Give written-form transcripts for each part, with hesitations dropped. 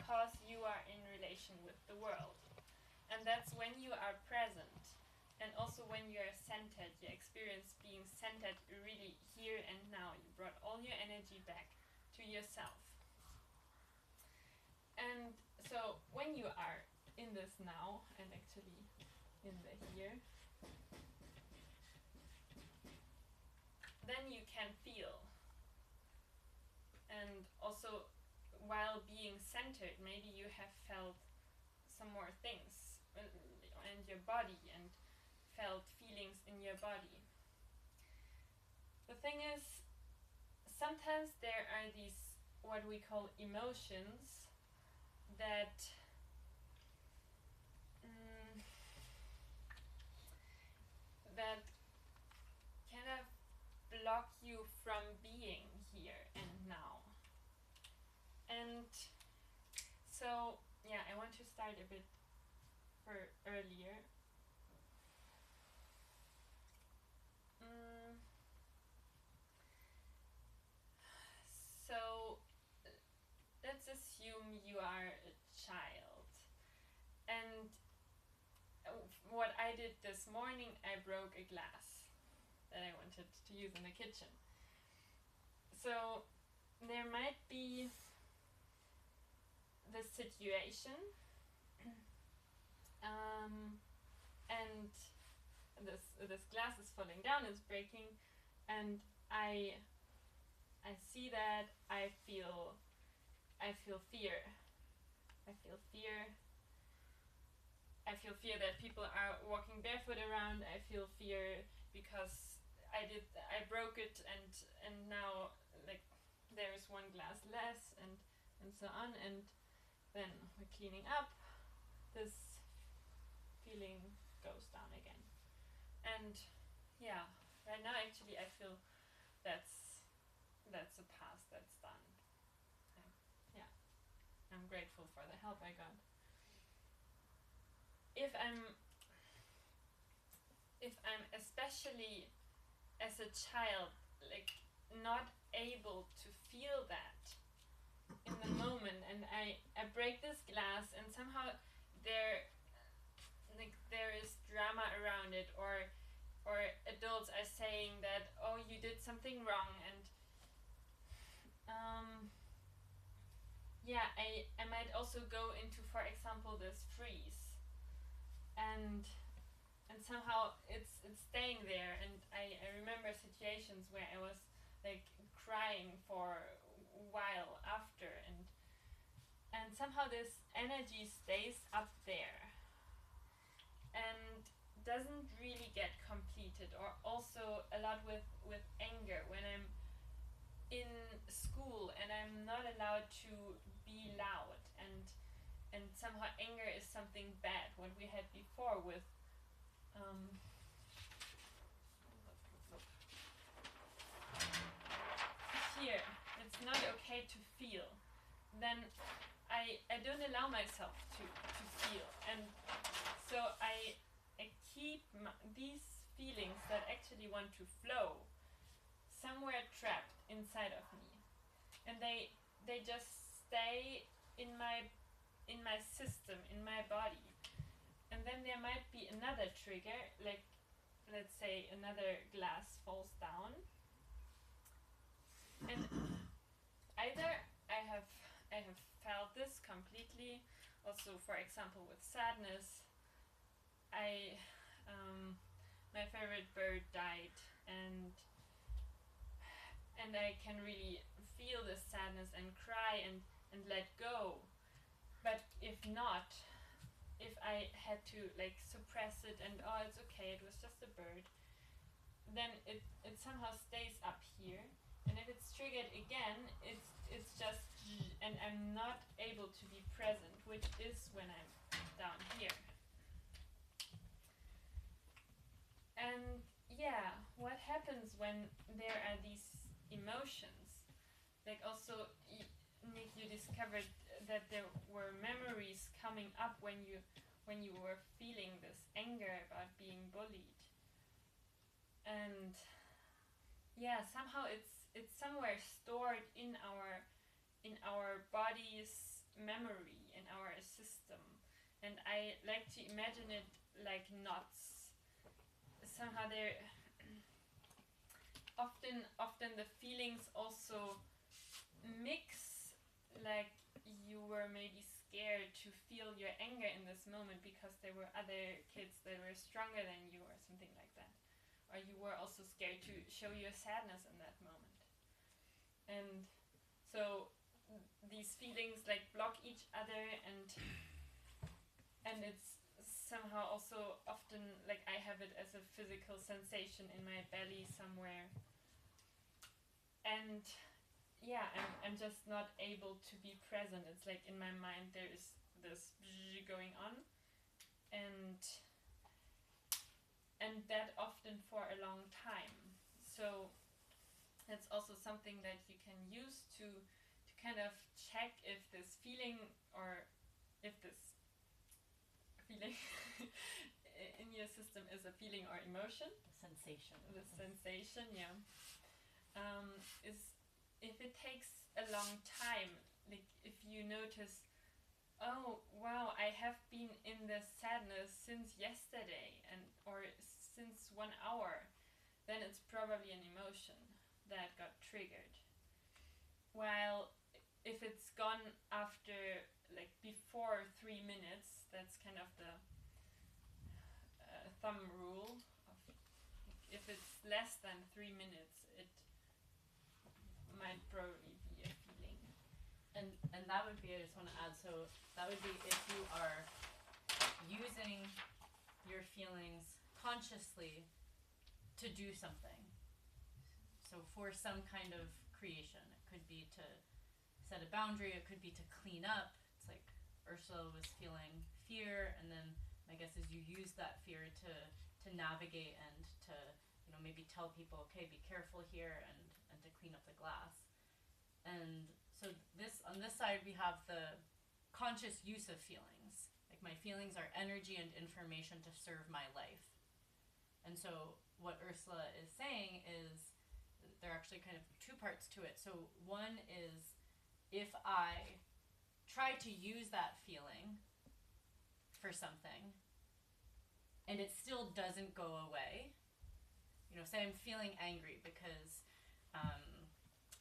because you are in relation with the world. And that's when you are present. And also when you are centered, you experience being centered really here and now. You brought all your energy back to yourself. And so when you are in this now, and actually in the here, then you can feel. And also, while being centered, maybe you have felt some more things in your body and felt feelings in your body. The thing is, sometimes there are these what we call emotions that that kind of block you from being here and now. And so, yeah, I want to start a bit earlier. So, let's assume you are a child. And what I did this morning, I broke a glass that I wanted to use in the kitchen. So, there might be this situation, and this glass is falling down, it's breaking, and I see that, I feel fear. I feel fear that people are walking barefoot around. I feel fear because I broke it, and now like there is one glass less, and so on. And then we're cleaning up. This feeling goes down again. And yeah, right now actually I feel that's a past, that's done. I'm grateful for the help I got. If I'm especially as a child, like not able to feel that in the moment, and I break this glass, and somehow there is drama around it, or adults are saying that, oh, you did something wrong, and I might also go into, for example, this freeze, and somehow it's staying there. And I remember situations where I was like crying for a while after, and somehow this energy stays up there and doesn't really get completed. Or also a lot with anger, when I'm in school and I'm not allowed to be loud, and somehow anger is something bad, what we had before with here, it's not okay to feel, then I don't allow myself to feel, and so I keep these feelings that actually want to flow somewhere trapped inside of me, and they just stay in my system, in my body. And then there might be another trigger, like let's say another glass falls down, and either I have felt this completely. Also, for example, with sadness, my favorite bird died, and I can really feel the sadness and cry and let go. But if not, if I had to like suppress it and, oh, it's okay, it was just a bird, then it somehow stays up here. And if it's triggered again, it's just, and I'm not able to be present, which is when I'm down here. And yeah, what happens when there are these emotions? Like also, Nick, you discovered that there were memories coming up when you were feeling this anger about being bullied. And yeah, somehow it's somewhere stored in our bodies, memory in our system, and I like to imagine it like knots. Somehow they're often the feelings also mix, like you were maybe scared to feel your anger in this moment because there were other kids that were stronger than you or something like that, or you were also scared to show your sadness in that moment. And so these feelings like block each other, and it's somehow also often like I have it as a physical sensation in my belly somewhere, and yeah, I'm just not able to be present. It's like in my mind there is this going on, and that often for a long time. So that's also something that you can use to kind of check if this feeling, or if this feeling in your system is a feeling or emotion. Sensation. The sensation, yeah. Is if it takes a long time, like if you notice, oh wow, I have been in this sadness since yesterday, or since 1 hour, then it's probably an emotion that got triggered. While if it's gone after, like before 3 minutes, that's kind of the thumb rule. If it's less than 3 minutes, it might probably be a feeling. And that would be, I just want to add, so that would be if you are using your feelings consciously to do something. So for some kind of creation, it could be to set a boundary, it could be to clean up. It's like Ursula was feeling fear, and then my guess is you use that fear to navigate and to, you know, maybe tell people, okay, be careful here, and to clean up the glass. And so this, on this side, we have the conscious use of feelings. Like my feelings are energy and information to serve my life. And so what Ursula is saying is there are actually kind of two parts to it. So one is if I try to use that feeling for something and it still doesn't go away, you know, say I'm feeling angry because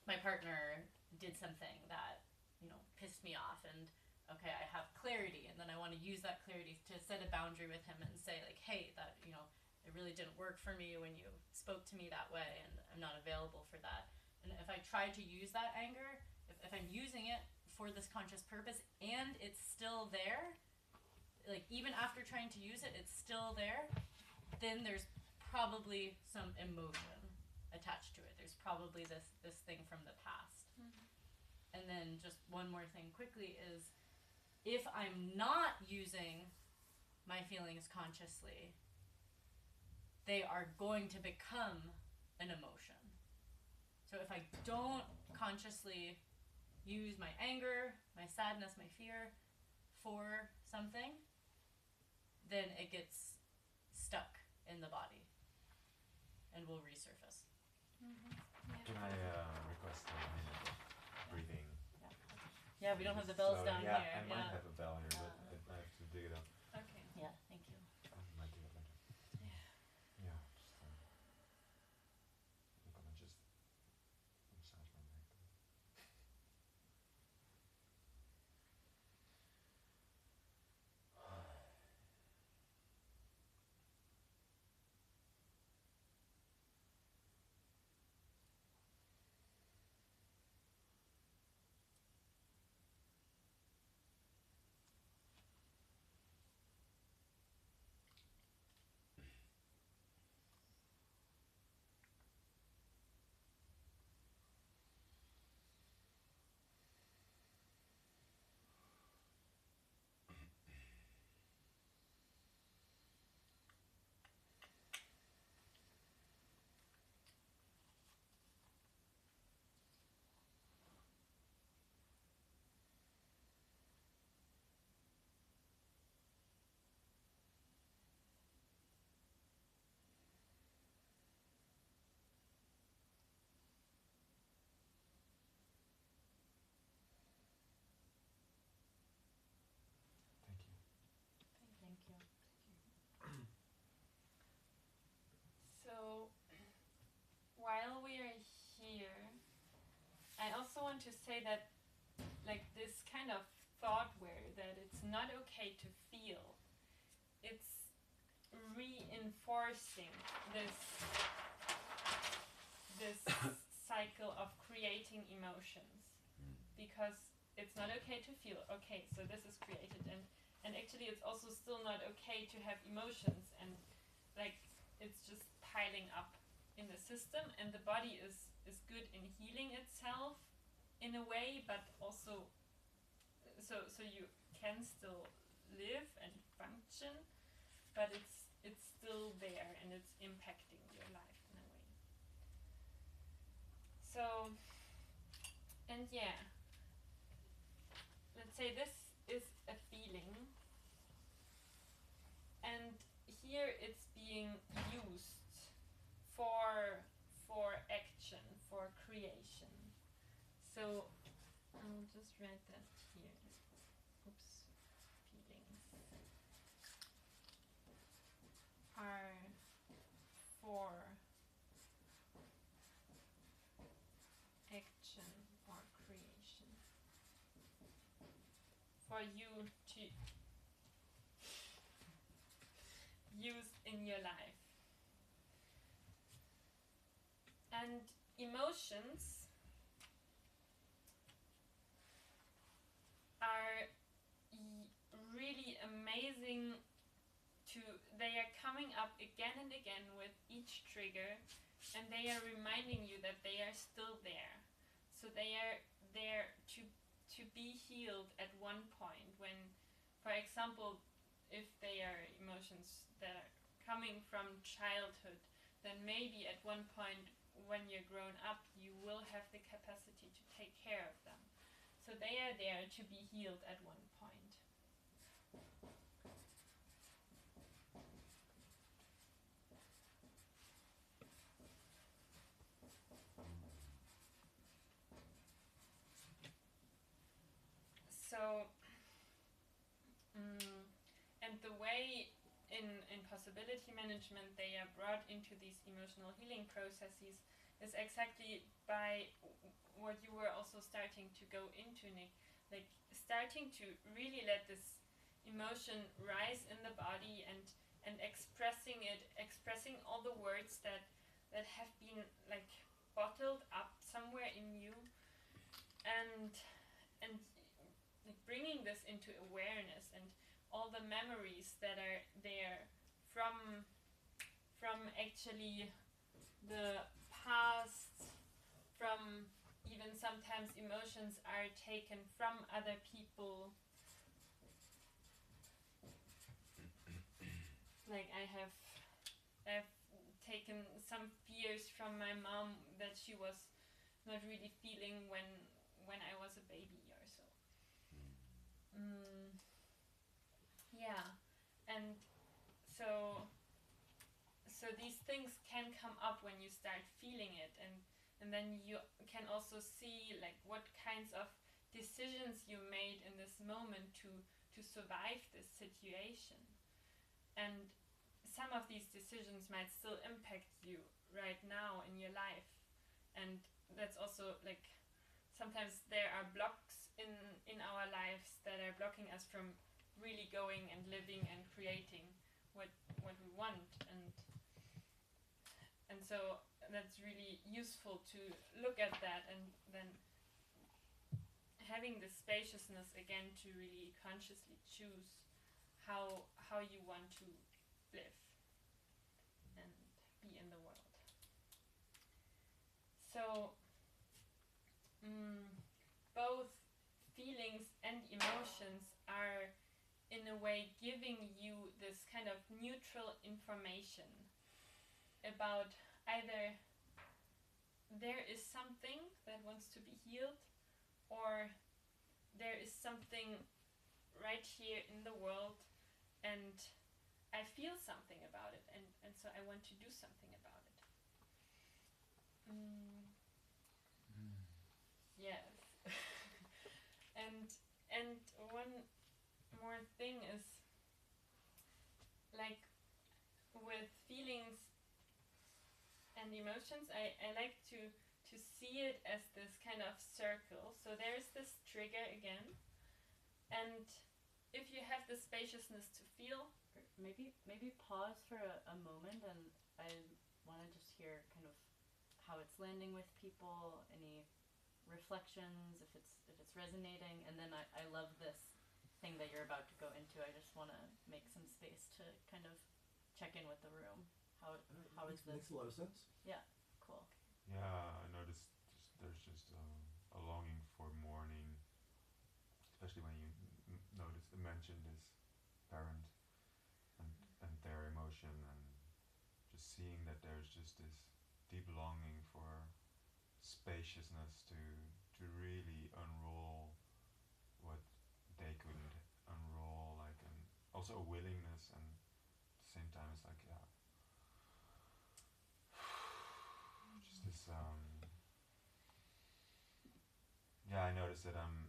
my partner did something that, you know, pissed me off, and okay, I have clarity, and then I want to use that clarity to set a boundary with him and say, like, hey, that, you know, it really didn't work for me when you spoke to me that way, and I'm not available for that. And if I try to use that anger, if I'm using it for this conscious purpose and it's still there, like even after trying to use it, it's still there, then there's probably some emotion attached to it. There's probably this thing from the past. Mm-hmm. And then just one more thing quickly is, if I'm not using my feelings consciously, they are going to become an emotion. So if I don't consciously use my anger, my sadness, my fear for something, then it gets stuck in the body and will resurface. Mm-hmm. Yeah. Can I request a minute of breathing? Yeah, we don't have the bells slowly? down yeah, here. I might have a bell here, but I have to dig it up. Okay. Yeah, thank you. I might do it later. Yeah. Yeah, just I'm gonna just massage my neck. I also want to say that, like, this kind of thought where that it's not okay to feel, it's reinforcing this cycle of creating emotions, because it's not okay to feel. Okay, so this is created, and actually it's also still not okay to have emotions, and like it's just piling up in the system, and the body is good in healing itself in a way, but also so you can still live and function, but it's still there and it's impacting your life in a way. So, and yeah, let's say this is a feeling, and here it's being used for action, for creation. So I'll just write that here. Oops. Feelings are for action or creation. For you to use in your life. And emotions are really amazing they are coming up again and again with each trigger, and they are reminding you that they are still there. So they are there to be healed at one point when, for example, if they are emotions that are coming from childhood, then maybe at one point when you're grown up, you will have the capacity to take care of them. So they are there to be healed at one point. So, and the way in possibility management they are brought into these emotional healing processes is exactly by what you were also starting to go into, Nick, like starting to really let this emotion rise in the body and expressing all the words that have been like bottled up somewhere in you, and like bringing this into awareness, and all the memories that are there from actually the past, from even sometimes emotions are taken from other people. Like I've taken some fears from my mom that she was not really feeling when I was a baby or so. Yeah, and so these things can come up when you start feeling it, and then you can also see like what kinds of decisions you made in this moment to survive this situation. And some of these decisions might still impact you right now in your life, and that's also like sometimes there are blocks in our lives that are blocking us from really going and living and creating what we want, and so that's really useful to look at that, and then having the spaciousness again to really consciously choose how you want to live and be in the world. So both feelings and emotions are in a way giving you this kind of neutral information about either there is something that wants to be healed, or there is something right here in the world and I feel something about it, and so I want to do something about it. Yes. and one more thing is, like with feelings and emotions, I like to to see it as this kind of circle. So there's this trigger again, and if you have the spaciousness to feel, Maybe pause for a moment, and I want to just hear kind of how it's landing with people, any reflections, if it's resonating, and then I love this thing that you're about to go into. I just want to make some space to kind of check in with the room. How is this? Makes a lot of sense. Yeah, cool. Yeah, I noticed there's just a longing for mourning, especially when you mention this parent and their emotion, and just seeing that there's just this deep longing for spaciousness to really unroll what they couldn't unroll, like, and also a willingness, and at the same time it's like, yeah, just this yeah, I noticed that I'm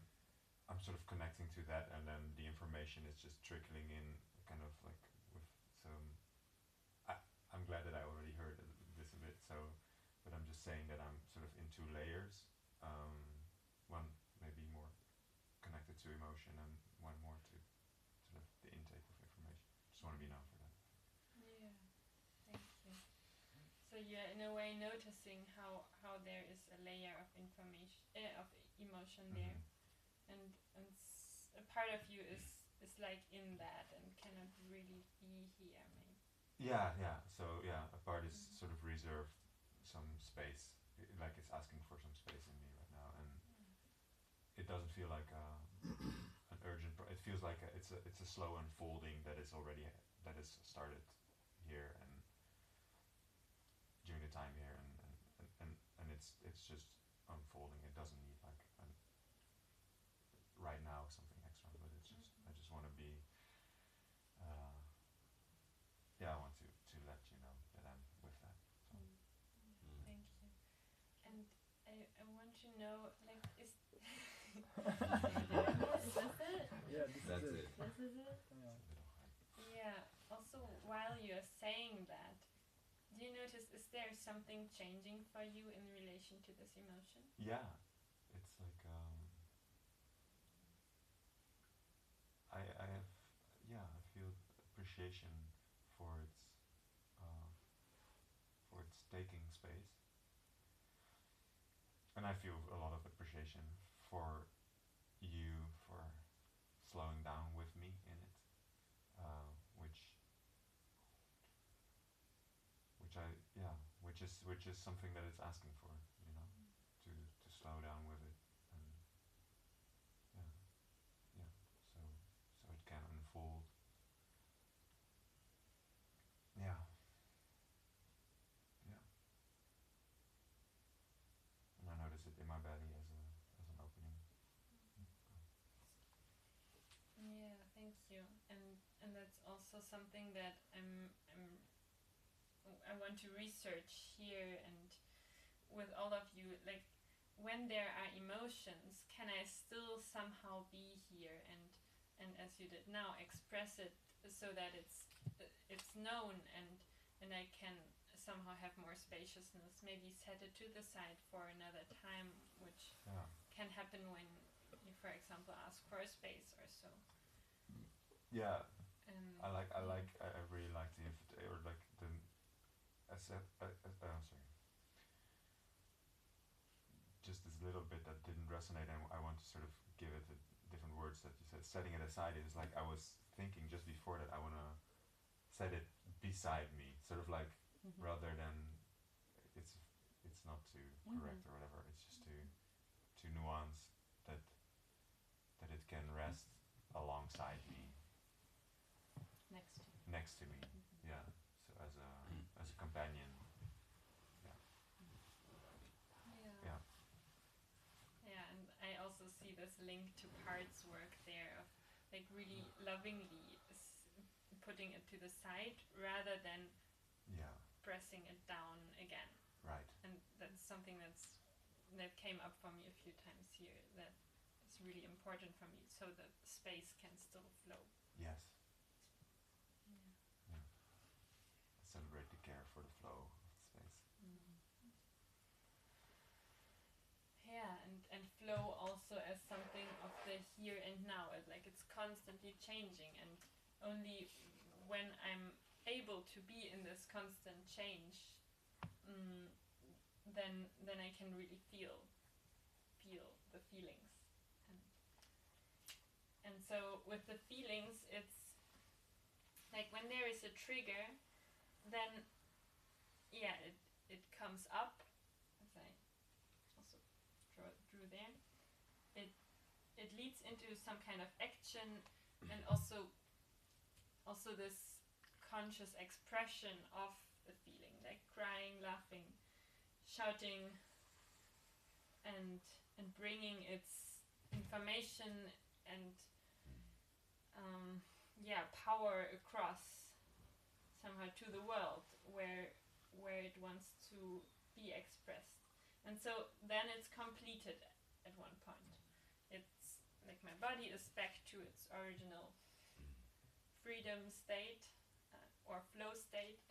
sort of connecting to that, and then the information is just trickling in, kind of like with some. I'm glad that I already heard this a bit. So, but I'm just saying that I'm sort of in two layers. One maybe more connected to emotion, and one more to sort of the intake of information. Just want to be known for that. yeah, thank you. So you're in a way noticing how there is a layer of information, of emotion there, and a part of you is like in that and cannot really be here, maybe. Yeah. So yeah, a part is sort of reserved some space, like it's asking for some space in me right now, and it doesn't feel like an urgent. It feels like it's a slow unfolding that is already that is started here and during the time here, and it's just unfolding. It doesn't need like right now something extra, but it's just I just want to be. Yeah, I want to let you know that I'm with that. So. Thank you. And I want to know, like, is Is this it? Yeah, That's is it. This is it? yeah. Also, while you're saying that, do you notice, is there something changing for you in relation to this emotion? Yeah, it's like I have I feel appreciation for its taking space, and I feel a lot of appreciation for you for slowing down with me in it, which is something that it's asking for, to slow down with it, and so it can unfold. Yeah. And I notice it in my belly as an opening. Yeah, thank you. And that's also something that I want to research here and with all of you, like, when there are emotions, can I still somehow be here and as you did now, express it so that it's known, and I can somehow have more spaciousness, maybe set it to the side for another time, which can happen when you, for example, ask for a space or so. Yeah, I really like the or like the sorry, just this little bit that didn't resonate, and I want to sort of give it different words that you said. Setting it aside is like I was thinking just before that I want to set it beside me, sort of like rather than it's not to correct or whatever. It's just to nuance that it can rest alongside me, next to me. Yeah. So as a companion. Yeah. Yeah, and I also see this link to parts work there of like really lovingly putting it to the side rather than pressing it down again. Right. And that's something that came up for me a few times here, that is really important for me, so that space can still flow. Yes. Yeah. Celebrate the care for the flow of the space. and flow also as something of the here and now. It's constantly changing, and only when I'm able to be in this constant change, then I can really feel the feelings. And so with the feelings, it's like when there is a trigger, then it comes up, as I also drew there. It leads into some kind of action, and also this conscious expression of the feeling, like crying, laughing, shouting, and bringing its information and power across somehow to the world where it wants to be expressed. And so then it's completed at one point. It's like my body is back to its original freedom state or flow state,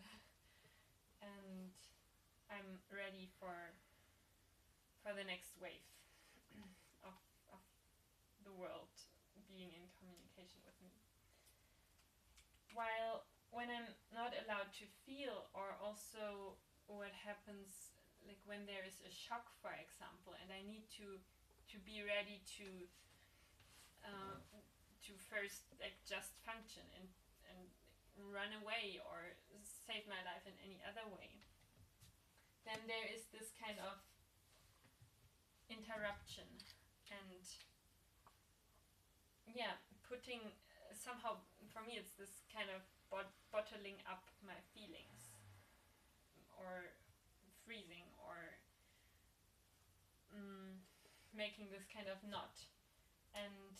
and I'm ready for the next wave of the world being in communication with me. While when I'm not allowed to feel, or also what happens like when there is a shock, for example, and I need to be ready to first like just function and run away or save my life in any other way, then there is this kind of interruption and putting somehow, for me it's this kind of bottling up my feelings or freezing or making this kind of knot, and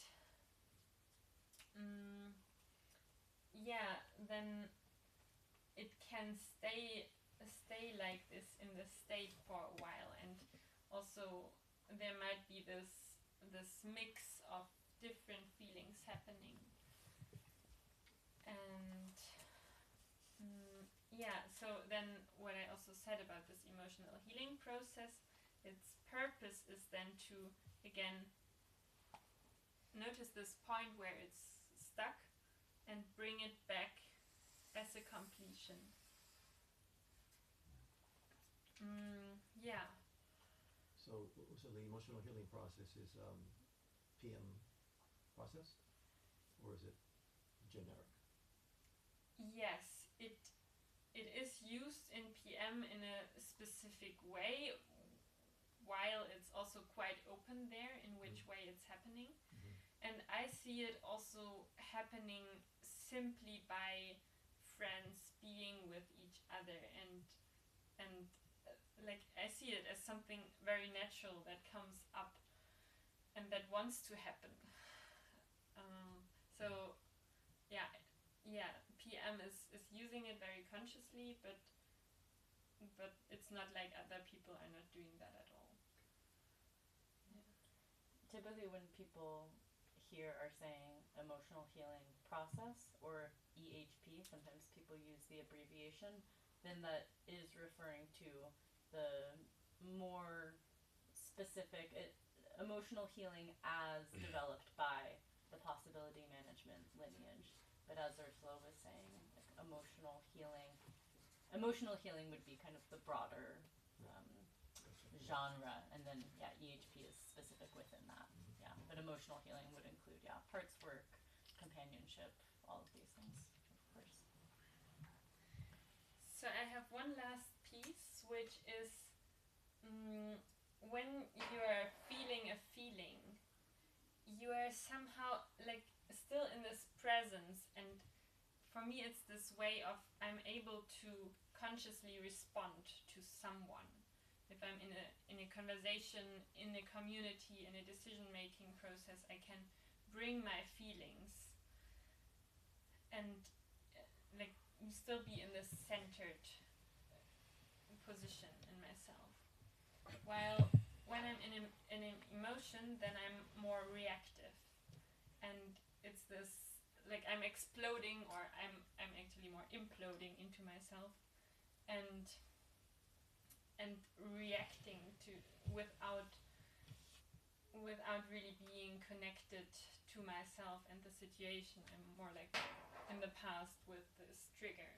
then it can stay like this in this state for a while, and also there might be this mix of different feelings happening. And so then what I also said about this emotional healing process, its purpose is then to again notice this point where it's stuck and bring it back as a completion. So the emotional healing process is PM process, or is it generic? Yes, it is used in PM in a specific way, while it's also quite open there in which way it's happening. And I see it also happening simply by friends being with each other, and like I see it as something very natural that comes up and that wants to happen. So PM is using it very consciously, but it's not like other people are not doing that at all. Typically when people here are saying emotional healing process or EHP, sometimes people use the abbreviation, then that is referring to the more specific emotional healing as developed by the possibility management lineage. But as Ursula was saying, like emotional healing would be kind of the broader genre, and then EHP is specific within that. But emotional healing would include parts work, companionship, all of these things, of course. So I have one last piece, which is when you are feeling a feeling, you are somehow like still in this presence, and for me it's this way of I'm able to consciously respond to someone. If I'm in a conversation, in a community, in a decision-making process, I can bring my feelings and like still be in this centered position in myself. While when I'm in an emotion, then I'm more reactive, and it's this like I'm exploding, or I'm actually more imploding into myself, and reacting to without without really being connected to myself and the situation. I'm more like in the past with this trigger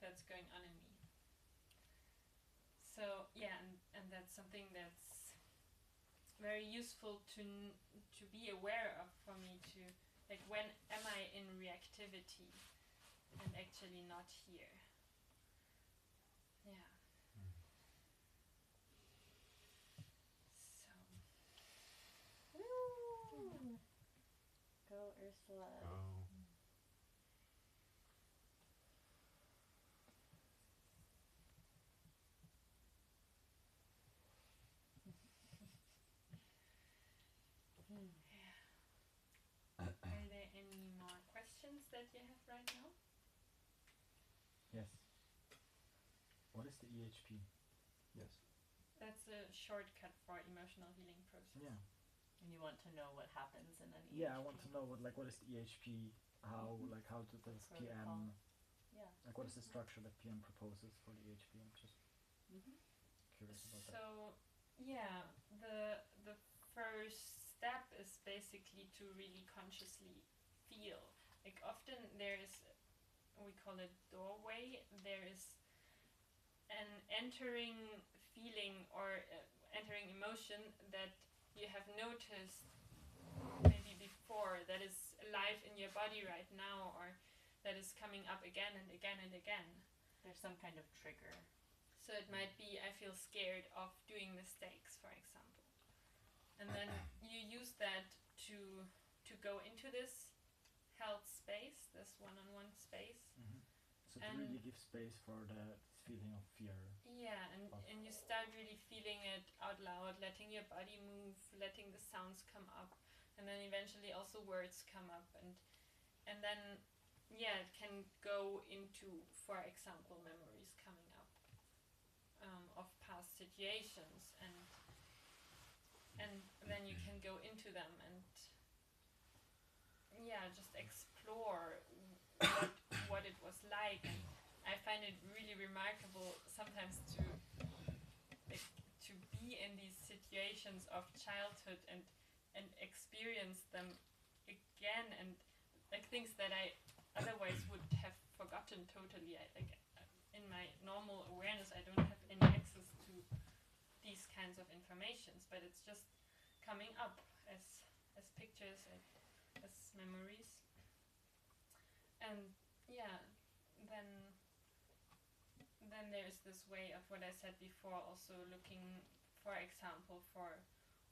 that's going on in me. So yeah, and that's something that's very useful to be aware of for me, to like, when am I in reactivity and actually not here. Yeah. So Woo! Go Ursula. Go. are there any more questions that you have right now? Yes. What is the EHP? Yes. That's a shortcut for emotional healing process. Yeah. And you want to know what happens in an EHP. Yeah, I want to know what is the EHP? How how does Protocol. PM? Yeah. Like, what is the structure that PM proposes for the EHP? I'm just curious about that. So yeah, the first step is basically to really consciously feel. Like, often there is, we call it doorway, there is an entering feeling or entering emotion that you have noticed maybe before, that is alive in your body right now, or that is coming up again and again and again. There's some kind of trigger. So it might be, I feel scared of doing mistakes, for example. And then you use that to go into this held space, this one-on-one space. So to really give space for this feeling of fear. Yeah, and you start really feeling it out loud, letting your body move, letting the sounds come up, and then eventually also words come up, and then yeah, it can go into, for example, memories coming up of past situations, and then you can go into them and yeah, just explore what it was like. And I find it really remarkable sometimes to be in these situations of childhood and experience them again, and like things that I otherwise would have forgotten totally. In my normal awareness, I don't have any access to these kinds of informations, but it's just coming up as pictures, as memories. And yeah, then there's this way of what I said before, also looking, for example, for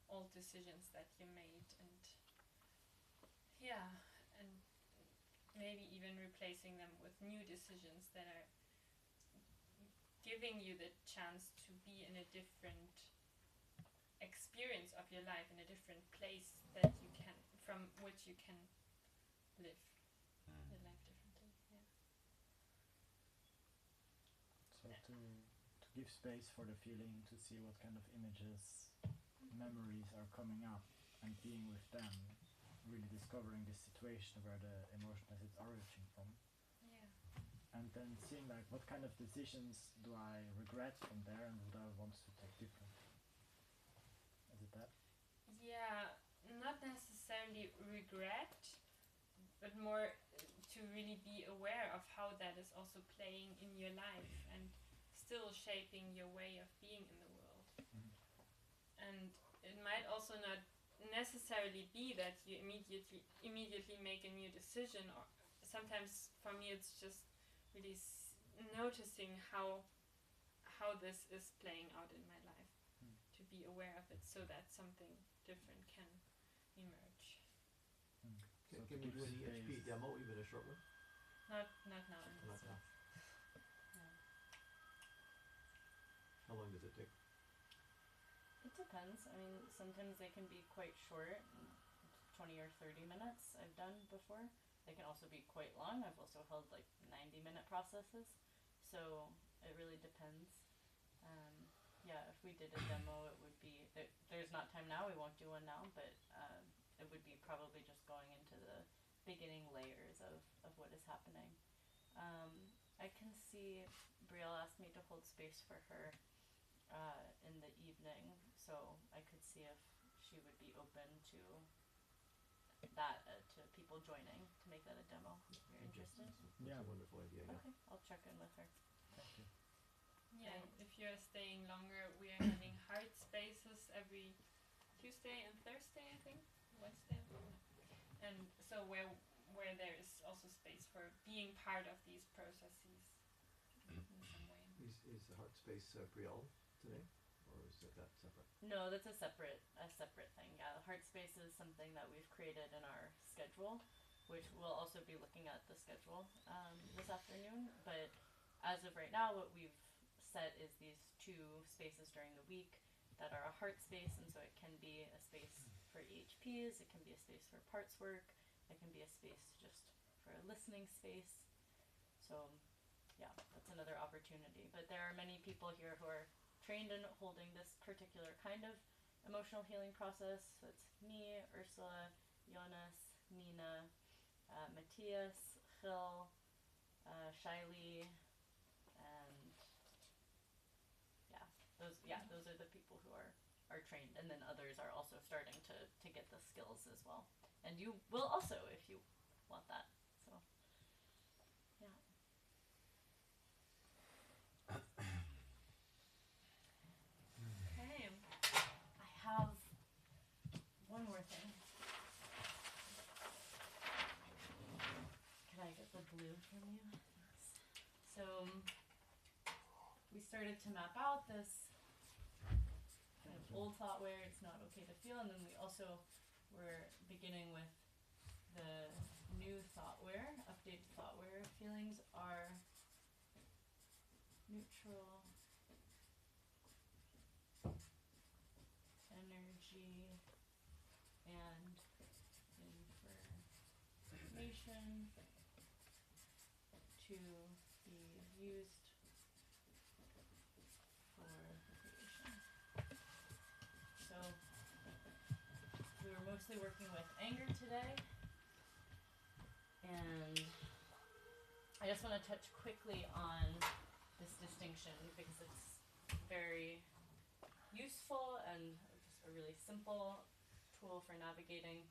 old decisions that you made, and yeah, and maybe even replacing them with new decisions that are giving you the chance to be in a different experience of your life, in a different place that you can, from which you can live your life differently. Yeah. So to give space for the feeling, to see what kind of images, memories are coming up, and being with them, really discovering this situation where the emotion has its origin from. Yeah. And then seeing like what kind of decisions do I regret from there and would I want to take differently. Is it that? Yeah, not necessarily regret, but more to really be aware of how that is also playing in your life and still shaping your way of being in the world. And it might also not necessarily be that you immediately make a new decision, or sometimes for me it's just really noticing how this is playing out in my life, to be aware of it, so that something different can emerge. So Can we do an EHP demo, even a short one? Not now in this Not now. space. Yeah. How long does it take? It depends. I mean, sometimes they can be quite short, 20 or 30 minutes I've done before. They can also be quite long. I've also held like 90-minute processes. So it really depends. Yeah, if we did a demo, it would be, there's not time now, we won't do one now, but it would be probably just going into the beginning layers of what is happening. I can see Brielle asked me to hold space for her in the evening, so I could see if she you would be open to that, to people joining to make that a demo. If you're interested. That's Yeah. a wonderful idea. Yeah. Okay, I'll check in with her. Thank you. Yeah, if you're staying longer, we are having heart spaces every Tuesday and Thursday, I think. Wednesday. And so where there is also space for being part of these processes in some way. Is the heart space pre-all today, or is that separate? No, that's a separate thing. Yeah, heart space is something that we've created in our schedule, which we'll also be looking at the schedule this afternoon. But as of right now, what we've set is these 2 spaces during the week that are a heart space, and so it can be a space for EHPs, it can be a space for parts work, it can be a space just for a listening space. So yeah, that's another opportunity. But there are many people here who are trained in holding this particular kind of emotional healing process. So it's me, Ursula, Jonas, Nina, Matthias, Gil, Shiley, and those are the people who are trained, and then others are also starting to get the skills as well. And you will also, if you want that. So yeah. Okay. I have one more thing. Can I get the blue from you? Thanks. So we started to map out this kind of old thought where it's not okay to feel, and then we also were beginning with the new thought where, updated thought where feelings are neutral, energy, and information to be used for creation. So we were mostly working with anger today, and I just want to touch quickly on this distinction because it's very useful and just a really simple tool for navigating.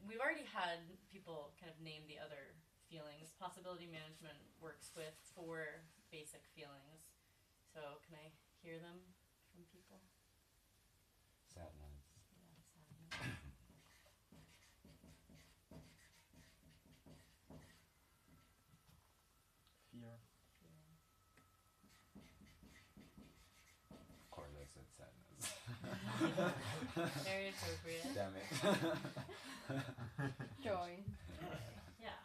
We've already had people kind of name the other feelings. Possibility management works with 4 basic feelings. So can I hear them from people? Sadness. Yeah, sadness. Fear. Of course I said sadness. Very appropriate. Damn it. Joy. Yeah.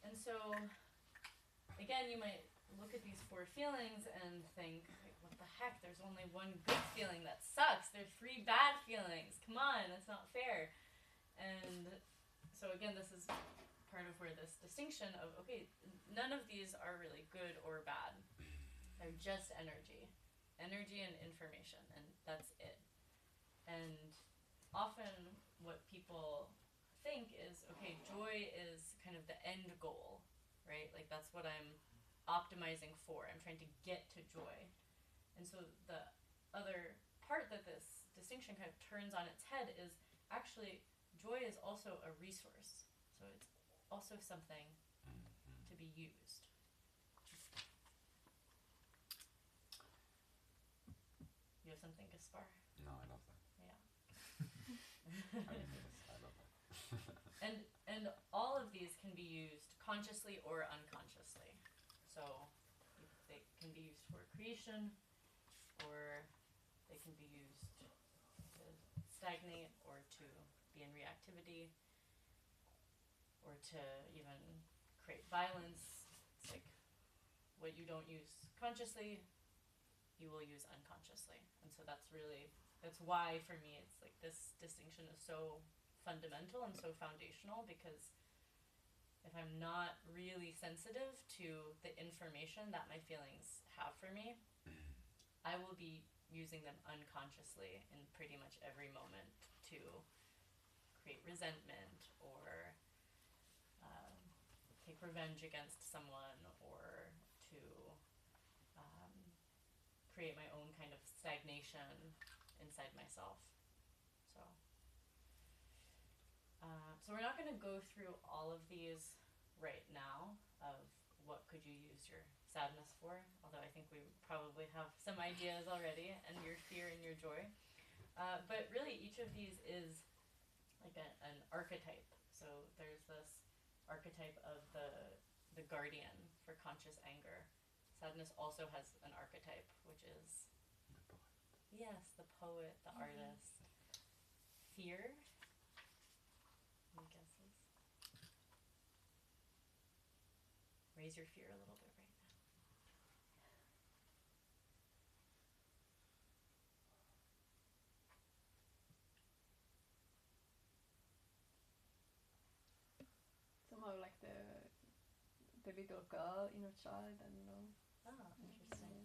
And so, again, you might look at these 4 feelings and think, like, what the heck? There's only one good feeling. That sucks. There's 3 bad feelings. Come on, that's not fair. And so, again, this is part of where this distinction of, okay, none of these are really good or bad. They're just energy and information, and that's it. And often what people think is, okay, joy is kind of the end goal, right? Like that's what I'm optimizing for. I'm trying to get to joy. And so the other part that this distinction kind of turns on its head is actually joy is also a resource. So it's also something to be used. You have something, Gaspar? No, I love that. Yeah. I mean, yes, I love that. And all of these can be used consciously or unconsciously. So they can be used for creation, or they can be used to stagnate, or to be in reactivity, or to even create violence. It's like what you don't use consciously, you will use unconsciously. And so that's why for me it's like this distinction is so fundamental and so foundational, because if I'm not really sensitive to the information that my feelings have for me, I will be using them unconsciously in pretty much every moment to create resentment or take revenge against someone, or to create my own kind of stagnation inside myself. So, so we're not going to go through all of these right now of what could you use your sadness for, although I think we probably have some ideas already, and your fear and your joy. But really, each of these is like an archetype. So there's this archetype of the guardian for conscious anger. Sadness also has an archetype, which is The poet. yes, the poet, the artist. Fear. Any guesses? Raise your fear a little bit right now. Somehow like the little girl, inner child, and Ah, interesting.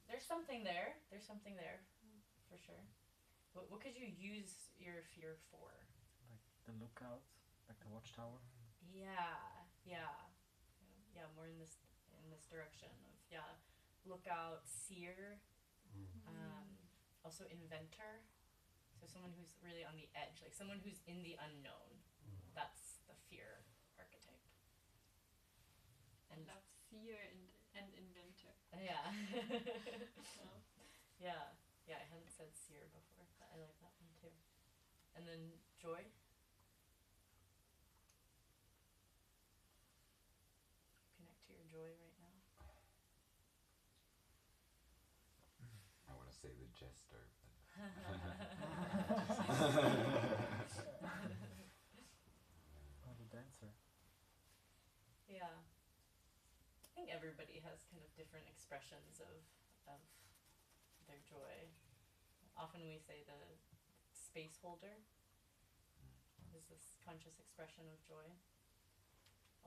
There's something there. There's something there, for sure. What could you use your fear for? Like the lookout, like the watchtower. Yeah, more in this direction of lookout, seer, also inventor. So someone who's really on the edge, like someone who's in the unknown. That's the fear archetype. And Love seer and inventor. yeah. So. Yeah, I hadn't said seer before, but I like that one too. And then joy. Connect to your joy right now. I want to say the jester, but Oh, the dancer. Yeah. I think everybody has kind of different expressions of their joy. Often we say the space holder is this conscious expression of joy.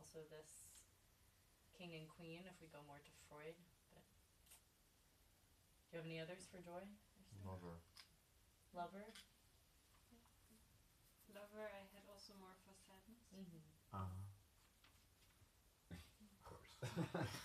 Also this king and queen, if we go more to Freud. But do you have any others for joy? Lover. Lover? Lover, I had also more for sadness. Mm-hmm. of course.